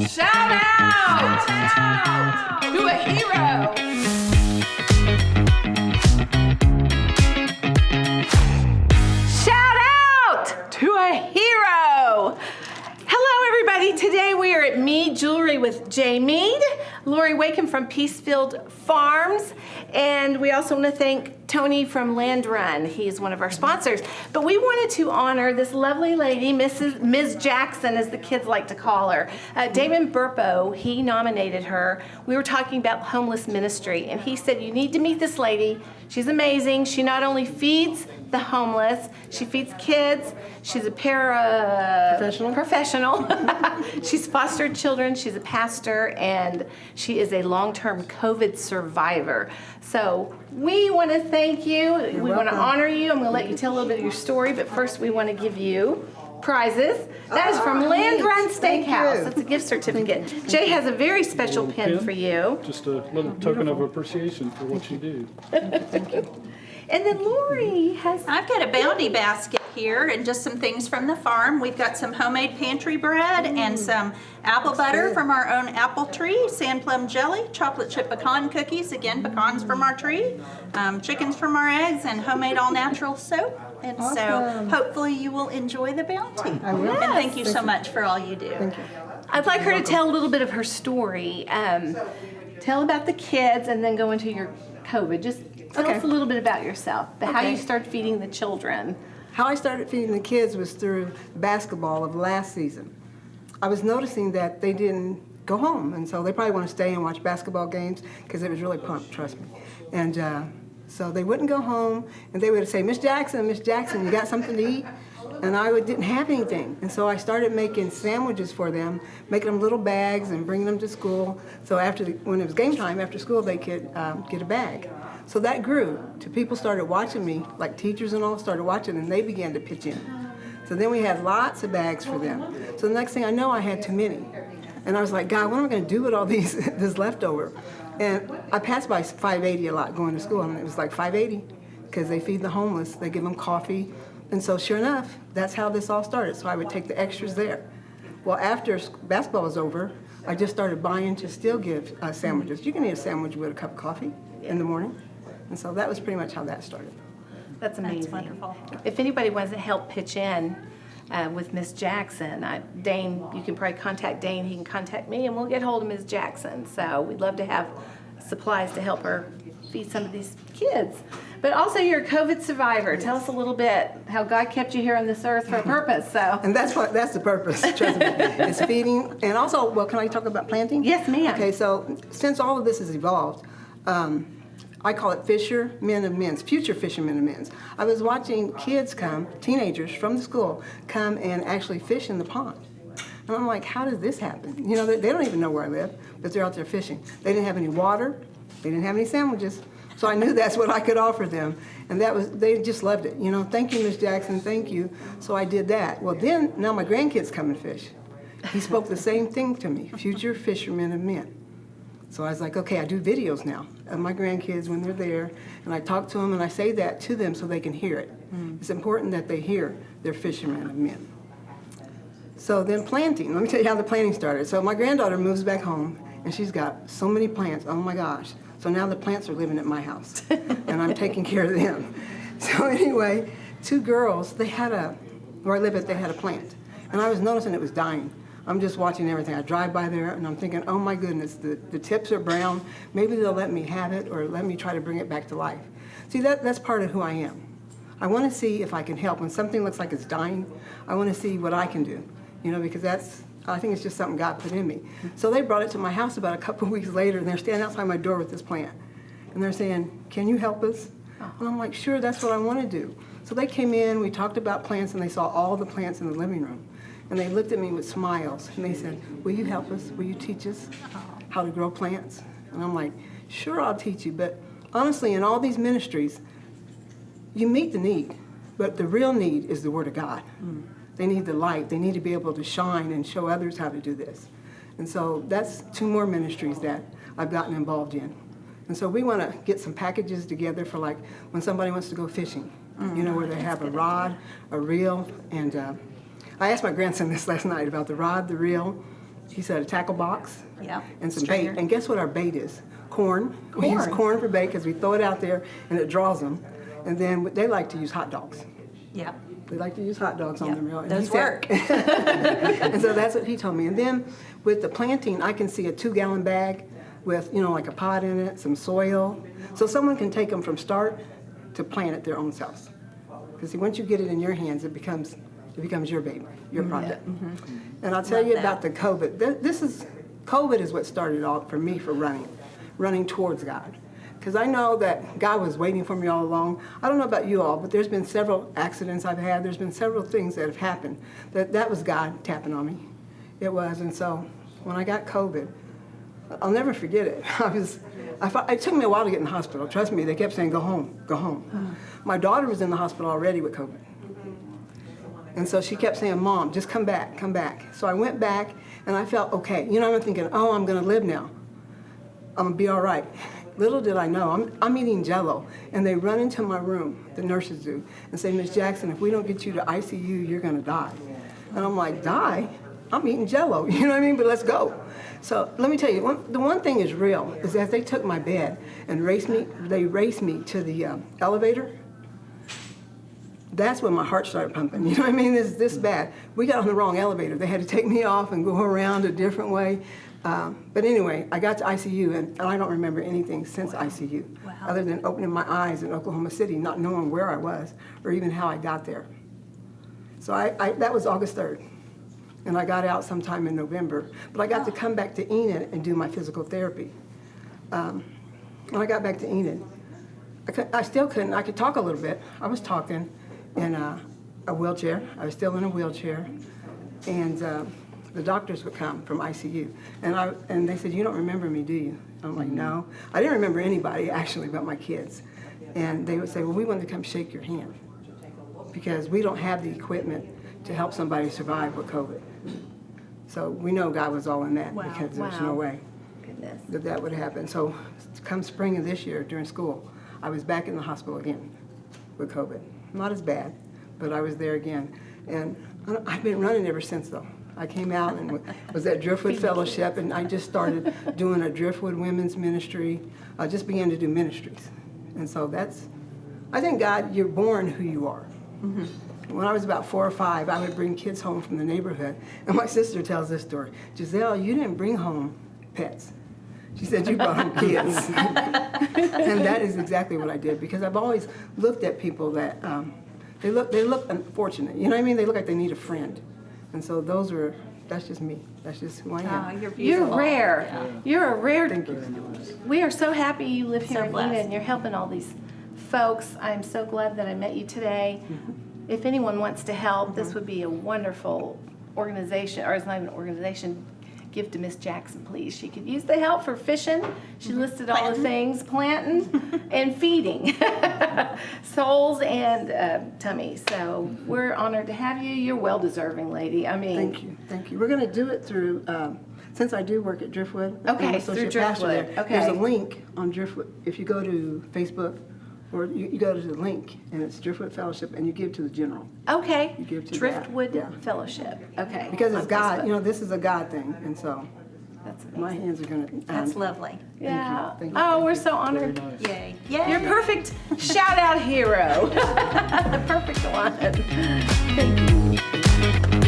Shout out to a hero. Shout out to a hero. Hello, everybody. Today we are at Mead Jewelry with J. Mead, Lori Waken from Peacefield Farms, and we also want to thank Tony from Land Run. He's one of our sponsors. But we wanted to honor this lovely lady, Ms. Jackson, as the kids like to call her. Damon Burpo, he nominated her. We were talking about homeless ministry, and he said, you need to meet this lady. She's amazing. She not only feeds the homeless, she feeds kids. She's a professional. She's fostered children. She's a pastor, and she is a long-term COVID survivor. So we want to thank you. We want to honor you. I'm going to let you tell a little bit of your story, but first we want to give you prizes. That is from Land Run Steakhouse. That's a gift certificate. Jay has a very special pin for you. Just a little token of appreciation for what you do. Thank you. And then Lori has... I've got a bounty basket here and just some things from the farm. We've got some homemade pantry bread and some apple butter from our own apple tree, sand plum jelly, chocolate chip pecan cookies, again, pecans from our tree, chickens from our eggs, and homemade all-natural soap. And so hopefully you will enjoy the bounty. I will. And thank you so much for all you do. Thank you. I'd like her to tell a little bit of her story. Tell about the kids and then go into your COVID. Just tell us a little bit about yourself, how you started feeding the children. How I started feeding the kids was through basketball of last season. I was noticing that they didn't go home, and so they probably want to stay and watch basketball games because it was really pumped, trust me. And so they wouldn't go home, and they would say, Miss Jackson, you got something to eat? And I didn't have anything. And so I started making sandwiches for them, making them little bags and bringing them to school. So when it was game time, after school, they could get a bag. So that grew to people started watching me, like teachers and all started watching, and they began to pitch in. So then we had lots of bags for them. So the next thing I know, I had too many. And I was like, God, what am I going to do with all this leftover? And I passed by 580 a lot going to school, and it was like 580 because they feed the homeless. They give them coffee. And so sure enough, that's how this all started. So I would take the extras there. Well, after basketball was over, I just started buying to still give sandwiches. You can eat a sandwich with a cup of coffee in the morning. And so that was pretty much how that started. That's amazing. That's wonderful. If anybody wants to help pitch in with Miss Jackson, Dane, you can probably contact Dane. He can contact me, and we'll get hold of Ms. Jackson. So we'd love to have supplies to help her feed some of these kids. But also, you're a COVID survivor. Tell us a little bit how God kept you here on this earth for a purpose. So. And that's the purpose, trust me. It's feeding. And also, well, can I talk about planting? Yes, ma'am. Okay, so since all of this has evolved, I call it fishermen of men's, future fishermen of men's. I was watching kids come, teenagers from the school, come and actually fish in the pond. And I'm like, how does this happen? You know, they don't even know where I live, but they're out there fishing. They didn't have any water. They didn't have any sandwiches. So I knew that's what I could offer them. And they just loved it. You know, thank you, Miss Jackson, thank you. So I did that. Well, then, now my grandkids come and fish. He spoke the same thing to me, future fishermen of men. So I was like, okay, I do videos now of my grandkids when they're there, and I talk to them and I say that to them so they can hear it. It's important that they hear they're fishermen of men. So then planting, let me tell you how the planting started. So my granddaughter moves back home, and she's got so many plants, oh my gosh. So now the plants are living at my house, and I'm taking care of them. So anyway, two girls, where I live at, they had a plant, and I was noticing it was dying. I'm just watching everything. I drive by there, and I'm thinking, oh my goodness, the tips are brown. Maybe they'll let me have it, or let me try to bring it back to life. See, that's part of who I am. I want to see if I can help. When something looks like it's dying, I want to see what I can do, you know, because I think it's just something God put in me. So they brought it to my house about a couple of weeks later, and they're standing outside my door with this plant. And they're saying, can you help us? And I'm like, sure, that's what I want to do. So they came in, we talked about plants, and they saw all the plants in the living room. And they looked at me with smiles, and they said, will you help us? Will you teach us how to grow plants? And I'm like, sure, I'll teach you. But honestly, in all these ministries, you meet the need, but the real need is the Word of God. They need the light. They need to be able to shine and show others how to do this. And so that's two more ministries that I've gotten involved in. And so we want to get some packages together for like when somebody wants to go fishing, you know, where they have a rod, a reel, and I asked my grandson this last night about the rod, the reel, he said a tackle box Yeah. and some Stringer. bait. And guess what our bait is? Corn. We use corn for bait because we throw it out there and it draws them. And then they like to use hot dogs. Yeah. They like to use hot dogs on Yeah, the reel. And those he said- work. And so that's what he told me. And then with the planting, I can see a 2-gallon bag with, like a pot in it, some soil. So someone can take them from start to plant it their own selves. Because see, once you get it in your hands, it becomes your baby, your project. And I'll tell Love you that. about the COVID. COVID is what started all for me for running towards God. Because I know that God was waiting for me all along. I don't know about you all, but there's been several accidents I've had. There's been several things that have happened. That was God tapping on me. It was. And so when I got COVID, I'll never forget it. It took me a while to get in the hospital. Trust me, they kept saying, go home, go home. My daughter was in the hospital already with COVID. And so she kept saying, Mom, just come back, come back. So I went back and I felt okay. I'm thinking, oh, I'm gonna live now. I'm gonna be all right. Little did I know, I'm eating Jell-O, and they run into my room, the nurses do, and say, Miss Jackson, if we don't get you to ICU, you're gonna die. And I'm like, die? I'm eating Jell-O, you know what I mean? But let's go. So let me tell you, the one thing is real, is that they took my bed and they raced me to the elevator. That's when my heart started pumping, you know what I mean? This bad. We got on the wrong elevator. They had to take me off and go around a different way. But anyway, I got to ICU, and I don't remember anything since ICU, other than opening my eyes in Oklahoma City, not knowing where I was or even how I got there. So that was August 3rd, and I got out sometime in November. But I got to come back to Enid and do my physical therapy. When I got back to Enid, I still couldn't. I could talk a little bit. I was talking in a wheelchair. I was still in a wheelchair, and the doctors would come from ICU, and they said, you don't remember me, do you? I'm like, no. I didn't remember anybody, actually, but my kids. And they would say, well, we want to come shake your hand because we don't have the equipment to help somebody survive with COVID. So we know God was all in that because there's no way that would happen. So come spring of this year during school, I was back in the hospital again with COVID. Not as bad, but I was there again. And I've been running ever since, though. I came out and was at Driftwood Fellowship, and I just started doing a Driftwood women's ministry. I just began to do ministries. And so I think, God, you're born who you are. When I was about 4 or 5, I would bring kids home from the neighborhood. And my sister tells this story. Gisele, you didn't bring home pets. She said, you brought home kids. And that is exactly what I did, because I've always looked at people that, they look unfortunate. You know what I mean? They look like they need a friend. And so that's just me. That's just who I am. Oh, you're You're beautiful. rare. Yeah. You're a rare. Thank you. We are so happy you live here So in blessed. Enid and you're helping all these folks. I'm so glad that I met you today. If anyone wants to help, this would be a wonderful organization, or it's not even an organization. Give to Miss Jackson, please. She could use the help for fishing. She listed all the things, planting and feeding, souls and tummies. So we're honored to have you. You're well-deserving, lady. I mean, Thank you. Thank you. We're going to do it through, since I do work at Driftwood. Okay, I'm associate through pastor there, Driftwood. Okay. There's a link on Driftwood. If you go to Facebook, or you go to the link, and it's Driftwood Fellowship, and you give to the general. okay. You give to that, Driftwood yeah. Fellowship. Okay. Because it's on God, Facebook. this is a God thing, and so That's amazing. my hands are going to. That's lovely. Yeah. Thank you. Oh, we're so Very honored. nice. Yay. Yay. You're perfect shout out hero. The perfect one. Thank you.